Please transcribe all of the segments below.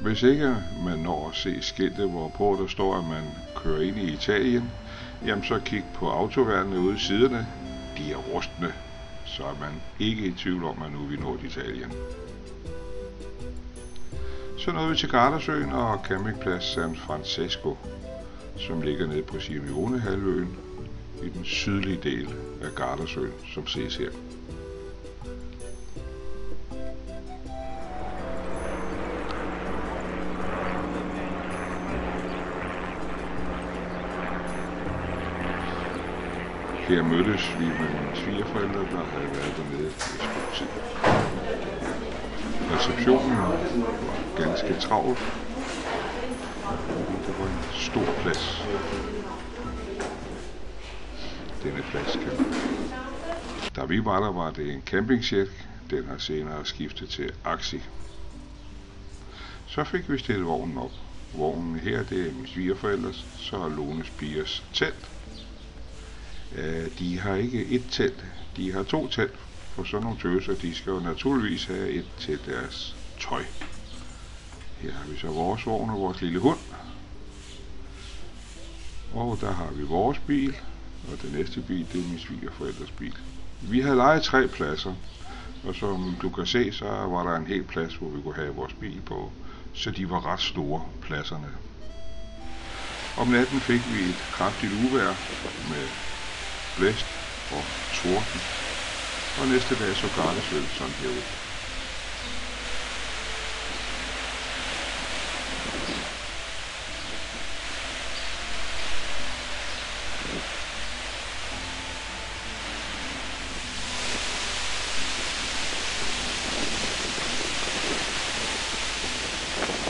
Hvis ikke man når at se skiltet, hvorpå der står, at man kører ind i Italien, jamen så kig på autoværnene ude i siderne. De er rustne, så er man ikke i tvivl om, at nu er vi nået Italien. Så nåede vi til Gardasøen og campingplads San Francesco, som ligger nede på Sirmione-halvøen i den sydlige del af Gardasøen, som ses her. Her mødtes vi med mine svigerforældre, der havde været dernede et stykke tid. Receptionen var ganske travlt. Det var en stor plads. Denne plads kan. Da vi var der, var det en campingjet. Den har senere skiftet til Axi. Så fik vi stillet vognen op. Vognen her, det er mine svigerforældres, så er Lones pigers telt. De har ikke et telt, de har 2 telt, for sådan nogle tøser, de skal jo naturligvis have et til deres tøj. Her har vi så vores vogn og vores lille hund. Og der har vi vores bil, og den næste bil, det er min svigerforældres bil. Vi havde lejet 3 pladser, og som du kan se, så var der en hel plads, hvor vi kunne have vores bil på, så de var ret store, pladserne. Om natten fik vi et kraftigt uvejr med blæst og torden, og næste dag så Gardasøen sådan her ud.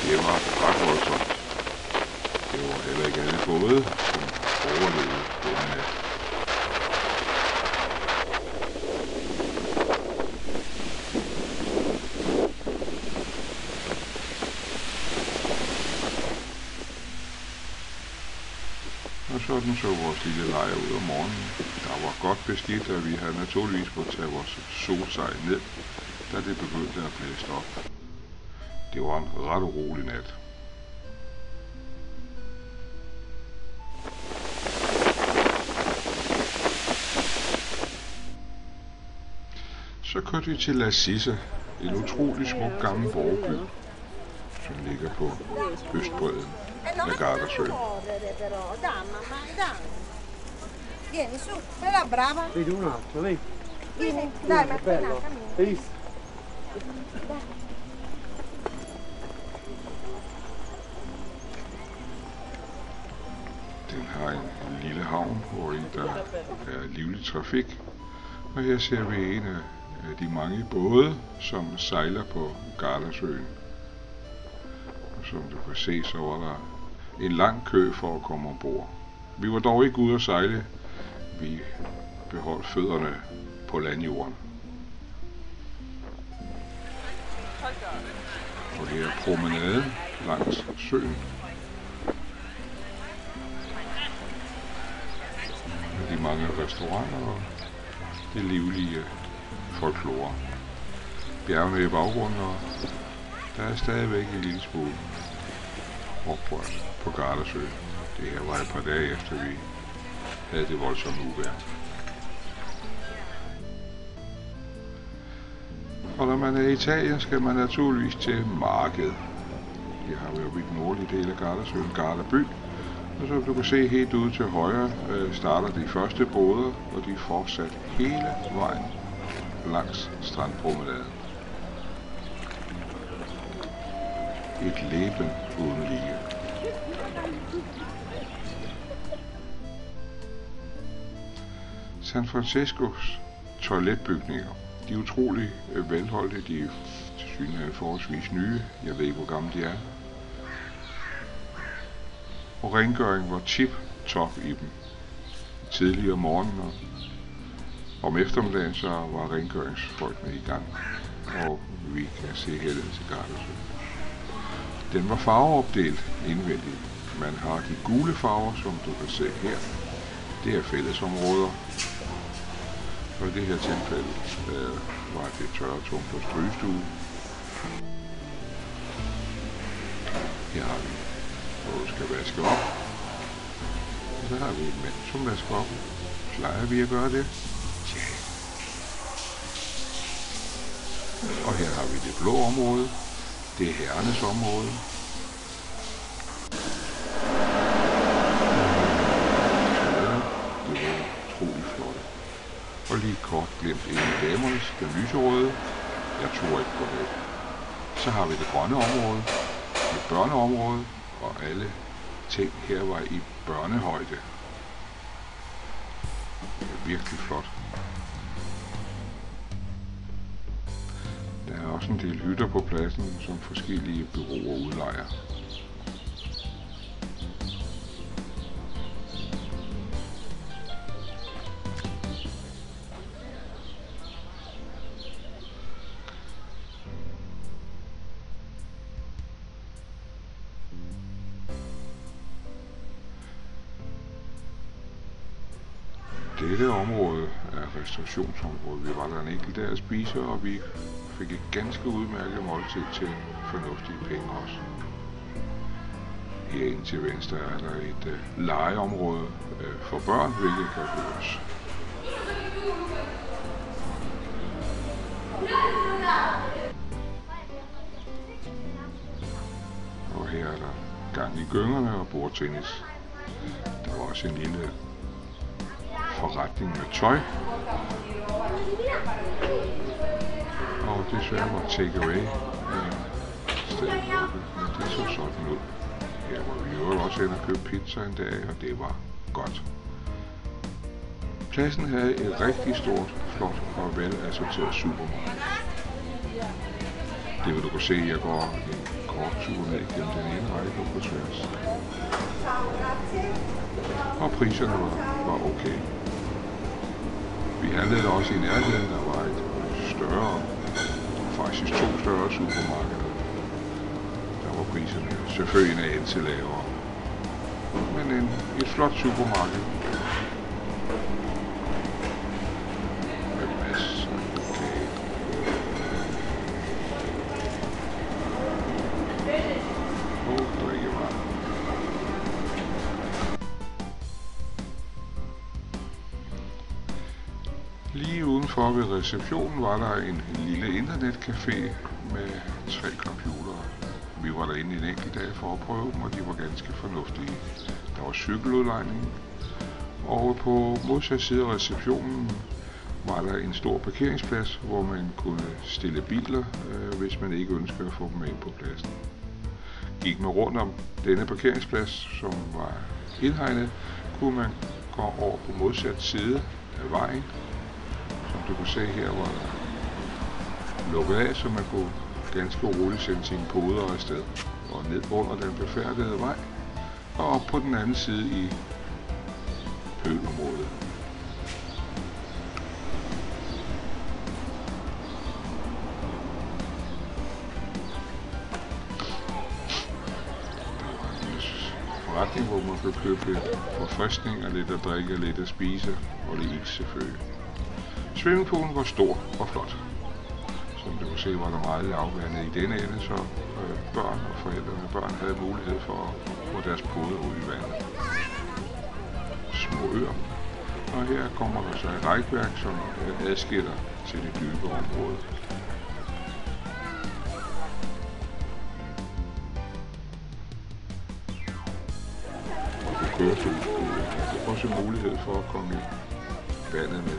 Det var ret voldsomt. Det var heller ikke alle både, som overlevede denne nat. Og sådan så vores lille lejr ud om morgenen. Der var godt beskidt, og vi havde naturligvis fået tage vores solsejl ned, da det begyndte at blæse op. Det var en ret urolig nat. Så kørte vi til La Sissa, en utrolig smuk gammel borgerby, som ligger på østbredden af Gardasøen. Vieni su, bella brava. Vedi un altro, vedi? Vieni, dai, ma Bello. Hai visto? Den har en lille havn, hvor der er livlig trafik. Og her ser vi en af de mange både, som sejler på Gardasøen. Og som du kan se, så var der en lang kø for at komme ombord. Vi var dog ikke ude at sejle. Vi beholdt fødderne på landjorden. Og det er promenaden langs søen. Med de mange restauranter og det livlige folklore. Bjergene i baggrunden, og der er stadigvæk en lille smule oprørt på Gardasøen. Det her var et par dage efter vi havde det voldsomme uvejr. Og når man er i Italien, skal man naturligvis til markedet. Her har vi jo i den nordlige del af Gardasøen, Gardaby. Og som du kan se helt ude til højre, starter de første båder, og de er fortsat hele vejen langs strandpromenaden. Et leben uden lige. San Franciscos toiletbygninger. De er utrolig velholdte, de er tilsyneladende forholdsvis nye. Jeg ved ikke, hvor gamle de er. Og rengøringen var tip-top i dem. Tidligere om morgenen og om eftermiddagen så var rengøringsfolkene i gang. Og vi kan se heldet til Gardasøen. Den var farveopdelt indvendigt. Man har de gule farver, som du kan se her. Det er fællesområder. Og i det her tilfælde var det tørretum på strygestue. har vi, hvor du skal vaske op. Og så har vi en mand, som vasker op. Plejer vi at gøre det? Ja. Og her har vi det blå område. Det er herrenes område. Det var utrolig flot. Og lige kort glemt en af damernes, den lyserøde. Jeg tror ikke på det. Så har vi det grønne område, et børneområde, og alle ting her var i børnehøjde. Det er virkelig flot. Der er også en del hytter på pladsen, som forskellige bureauer udlejer. Dette område er restaurationsområdet. Vi var der en enkelt dag at spise, og vi fik et ganske udmærket måltid til fornuftige penge også. Herinde til venstre er der et legeområde for børn, hvilket kan høres. Og her er der gang i gyngerne og bordtennis. Der var også en lille forretning med tøj. Og desværre var take away stedet lukket, men det så sådan ud. Her var vi jo også hen og købe pizza en dag, og det var godt. Pladsen havde et rigtig stort, flot og velassorteret supermarked. Det vil du kunne se, jeg går en kort tur ned gennem den ene række på tværs. Og priserne var okay. Vi handlede også i nærheden, der var et større, faktisk 2 større supermarkeder. Der var priserne selvfølgelig en anelse lavere. Men et flot supermarked. Med masser af kage. Og drikkevarer. Lige udenfor ved receptionen var der en lille internetcafé med 3 computere. Vi var derinde en enkelt dag for at prøve dem, og de var ganske fornuftige. Der var cykeludlejning, og på modsat side af receptionen var der en stor parkeringsplads, hvor man kunne stille biler, hvis man ikke ønskede at få dem ind på pladsen. Gik man rundt om denne parkeringsplads, som var indhegnet, kunne man gå over på modsat side af vejen. Som du kan se her, var der lukket af, så man kunne ganske roligt sende sine poder afsted. Og ned under den befærdede vej, og op på den anden side i pølområdet. Forretning, hvor man kan købe forfriskning og lidt at drikke og lidt at spise, og lidt is selvfølgelig. Swimmingpoolen var stor og flot. Som du kan se, var der meget afvandet i denne ende, så børn og forældre med børn havde mulighed for at få deres poder ud i vandet. Små øer. Og her kommer der så et rækværk, som adskiller til det dybe område. Kørestolsbruget. Der er også mulighed for at komme i vandet med